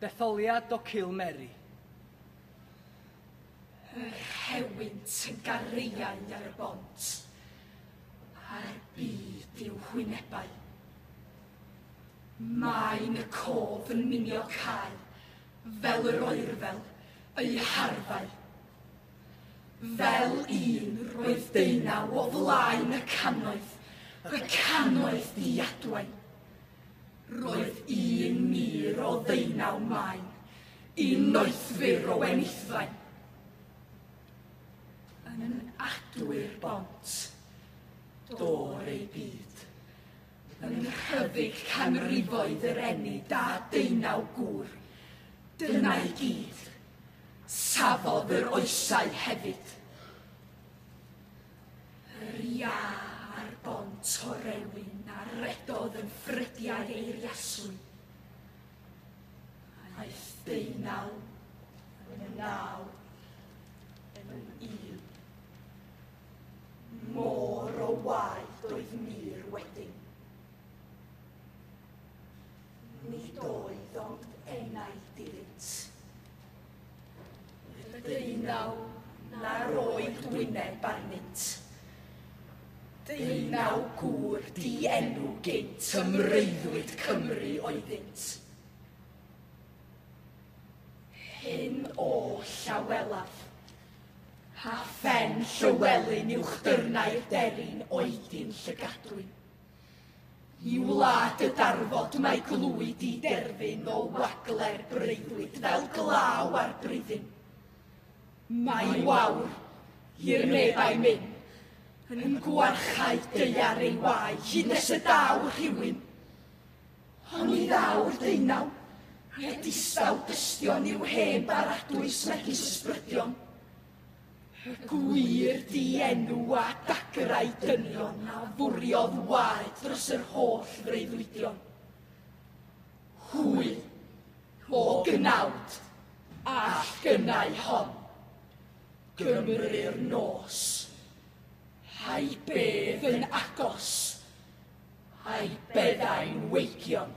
Detholiad o Cilmeri. Yr hewynt yn gariau ar y bont, a'r byd i'w hwynebau. Mae'n y cof yn minio cael, fel yr oerfel, ei harfau. Fel un roedd deunaw o flaen y cannoedd diadwain. Roedd 1,000 o ddeunaw maen, un noethfyr o enithfaen. Yn adwy'r bont, dor ei byd. Yn rhyddig canrifoedd yr enid a deunaw gŵr. Dyna'i gyd, safodd yr oesau hefyd. Yr ia a'r bont o rewin a redodd yn ffrydiau eiriaswy. Aeth 19, yn 9, yn 1. Môr o waed oedd mir wedyn. Nid oedd ond enau dirynt. Y 19 na'r oedd wyneb arnynt. 19 gŵr di-enw gynt ymreiddwyd Cymru oeddynt. Hyn o Llawelaf, a phen Llywelyn uwchdyrnau'r deryn oedyn Llygadwyn. I wlad y darfod mae glwyd i derfyn o wagler breuddwyd fel glaw ar bryddyn. Mae wawr, i'r neddau mynd, yn gwarchau deiar ei wai, hyd nes y daw rhywun. Ond I ddaw'r 19, a distaw dystion i'w hen baradwys megis ysbrydion. Y gwir di-enw a dagrau dynion a fwriodd waed dros yr holl freuddwydion. Hwy, o gnawd, all gynnau hon, Gymru'r nos, a'i bedd yn agos, a'i beddau'n weigion.